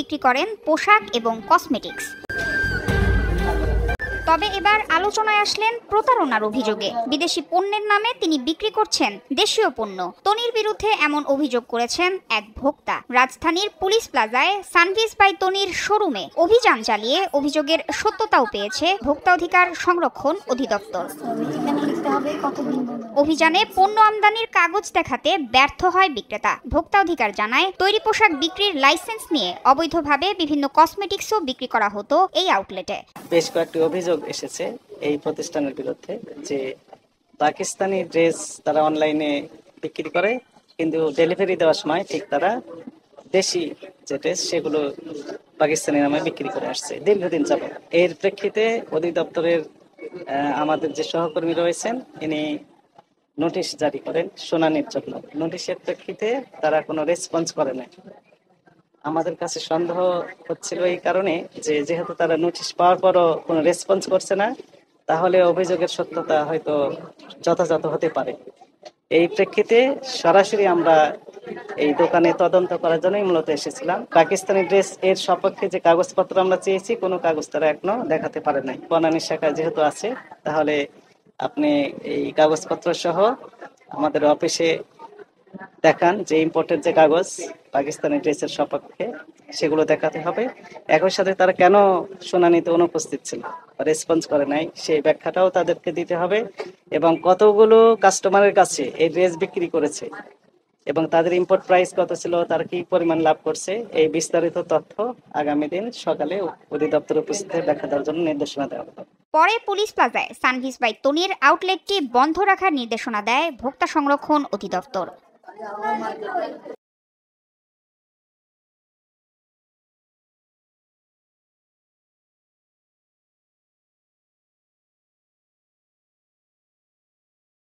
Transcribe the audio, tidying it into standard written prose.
বিক্রি করেন পোশাক এবং কসমেটিক্স। তবে এবার আলোচনায় আসলেন প্রতারণার অভিযোগে। বিদেশি পণ্যের নামে তিনি বিক্রি করছেন দেশীয় পণ্য। তনির বিরুদ্ধে এমন অভিযোগ করেছেন এক ভোক্তা। রাজধানীর পুলিশ প্লাজায় সানভিস বাই তনির শোরুমে অভিযান চালিয়ে অভিযোগের সত্যতাও পেয়েছে ভোক্তা অধিকার সংরক্ষণ অধিদপ্তর। অভিযানে পণ্য আমদানির কাগজ দেখাতে ব্যর্থ হয় বিক্রেতা। ভোক্তা অধিকার জানায়, তৈরি পোশাক বিক্রির লাইসেন্স নিয়ে অবৈধভাবে বিভিন্ন কসমেটিক্সও বিক্রি করা হতো এই আউটলেটে। বেশ কয়েকটি অভিযোগ এসেছে এই প্রতিষ্ঠানের বিরুদ্ধে যে পাকিস্তানি ড্রেস তারা অনলাইনে বিক্রি করে, কিন্তু ডেলিভারি দেওয়ার সময় ঠিক তারা দেশি যে ড্রেস সেগুলো পাকিস্তানি নামে বিক্রি করে আসছে দীর্ঘদিন যাবত। এর প্রেক্ষিতে অধিদপ্তরের আমাদের যে সহকর্মী রয়েছেন ইনি নোটিশ জারি করেন শুনানির জন্য। নোটিশের প্রেক্ষিতে তারা কোনো রেসপন্স করে না। আমাদের কাছে সন্দেহ হচ্ছিল এই কারণে যে যেহেতু তারা নোটিশ পাওয়ার পরও কোনো রেসপন্স করছে না, তাহলে অভিযোগের সত্যতা হয়তো যথাযথ হতে পারে। এই প্রেক্ষিতে সরাসরি আমরা এই দোকানে তদন্ত করার জন্যই মূলত এসেছিলাম। পাকিস্তানি ড্রেস এর সপক্ষে যে কাগজপত্র আমরা চেয়েছি কোনো কাগজ তারা এখনো দেখাতে পারে নাই। বনানী শাখায় যেহেতু আছে, তাহলে আপনি এই কাগজপত্র সহ আমাদের অফিসে দেখান যে ইম্পোর্টের যে কাগজ পাকিস্তানি ড্রেসের সপক্ষে, সেগুলো দেখাতে হবে। একই সাথে তারা কেন শুনানিতে অনুপস্থিত ছিল, রেসপন্স করে নাই, সেই ব্যাখ্যাটাও তাদেরকে দিতে হবে। এবং কতগুলো কাস্টমারের কাছে এই ড্রেস বিক্রি করেছে এবং তাদের ইম্পোর্ট প্রাইস কত ছিল, তারা কি পরিমাণ লাভ করছে, এই বিস্তারিত তথ্য আগামী দিন সকালে অধিদপ্তরে উপস্থিত ব্যাখ্যা দেওয়ার জন্য নির্দেশনা দেওয়া হবে। পরে পুলিশ প্লাজায় সানভিস বাই তনির আউটলেটটি বন্ধ রাখার নির্দেশনা দেয় ভোক্তা সংরক্ষণ অধিদপ্তর।